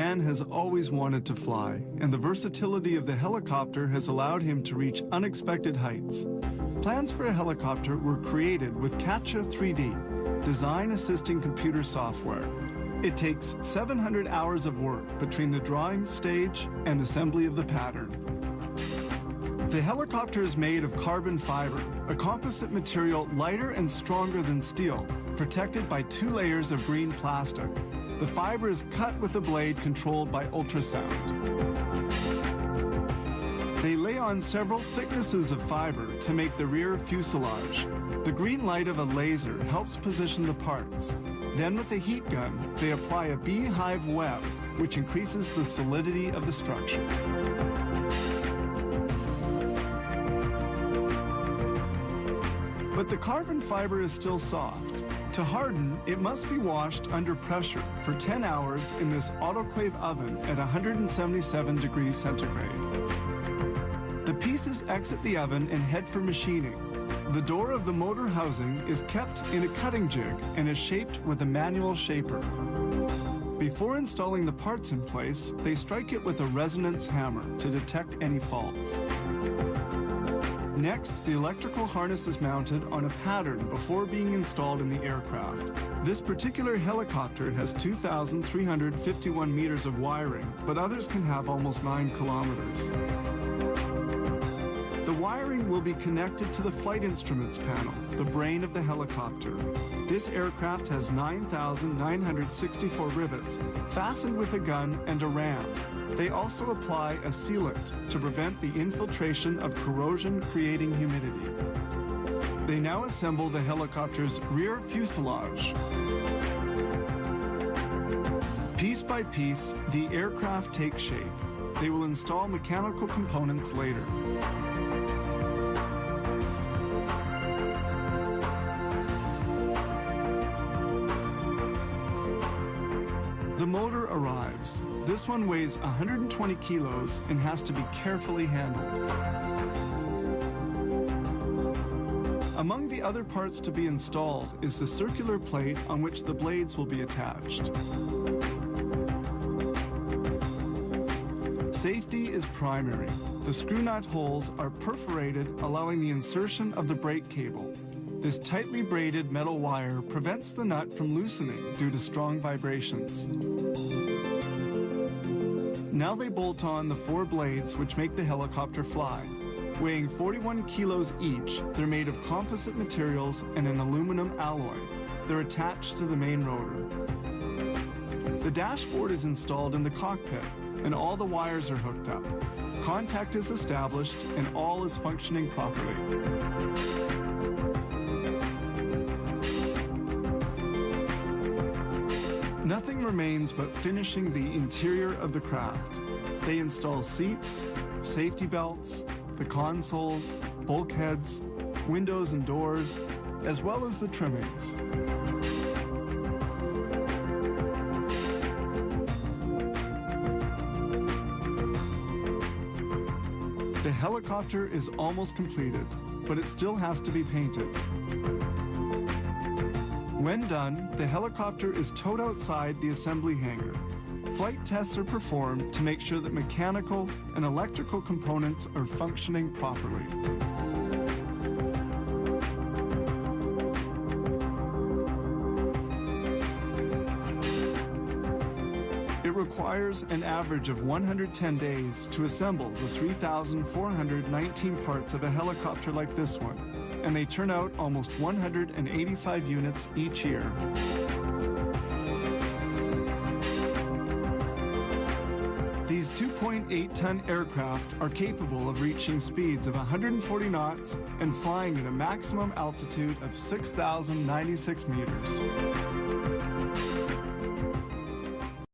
Man has always wanted to fly, and the versatility of the helicopter has allowed him to reach unexpected heights. Plans for a helicopter were created with CATCHA 3D, design assisting computer software. It takes 700 hours of work between the drawing stage and assembly of the pattern. The helicopter is made of carbon fiber, a composite material lighter and stronger than steel, protected by 2 layers of green plastic. The fiber is cut with a blade controlled by ultrasound. They lay on several thicknesses of fiber to make the rear fuselage. The green light of a laser helps position the parts. Then with a heat gun, they apply a beehive web, which increases the solidity of the structure. But the carbon fiber is still soft. To harden, it must be washed under pressure for 10 hours in this autoclave oven at 177 degrees centigrade. The pieces exit the oven and head for machining. The door of the motor housing is kept in a cutting jig and is shaped with a manual shaper. Before installing the parts in place, they strike it with a resonance hammer to detect any faults. Next, the electrical harness is mounted on a pattern before being installed in the aircraft. This particular helicopter has 2,351 meters of wiring, but others can have almost 9 kilometers. The wiring will be connected to the flight instruments panel, the brain of the helicopter. This aircraft has 9,964 rivets, fastened with a gun and a ram. They also apply a sealant to prevent the infiltration of corrosion, creating humidity. They now assemble the helicopter's rear fuselage. Piece by piece, the aircraft takes shape. They will install mechanical components later. The motor arrives. This one weighs 120 kilos and has to be carefully handled. Among the other parts to be installed is the circular plate on which the blades will be attached. Safety is primary. The screw nut holes are perforated, allowing the insertion of the brake cable. This tightly braided metal wire prevents the nut from loosening due to strong vibrations. Now they bolt on the 4 blades which make the helicopter fly. Weighing 41 kilos each, they're made of composite materials and an aluminum alloy. They're attached to the main rotor. The dashboard is installed in the cockpit, and all the wires are hooked up. Contact is established, and all is functioning properly. Nothing remains but finishing the interior of the craft. They install seats, safety belts, the consoles, bulkheads, windows and doors, as well as the trimmings. The helicopter is almost completed, but it still has to be painted. When done, the helicopter is towed outside the assembly hangar. Flight tests are performed to make sure that mechanical and electrical components are functioning properly. It requires an average of 110 days to assemble the 3,419 parts of a helicopter like this one, and they turn out almost 185 units each year. These 2.8-ton aircraft are capable of reaching speeds of 140 knots and flying at a maximum altitude of 6,096 meters.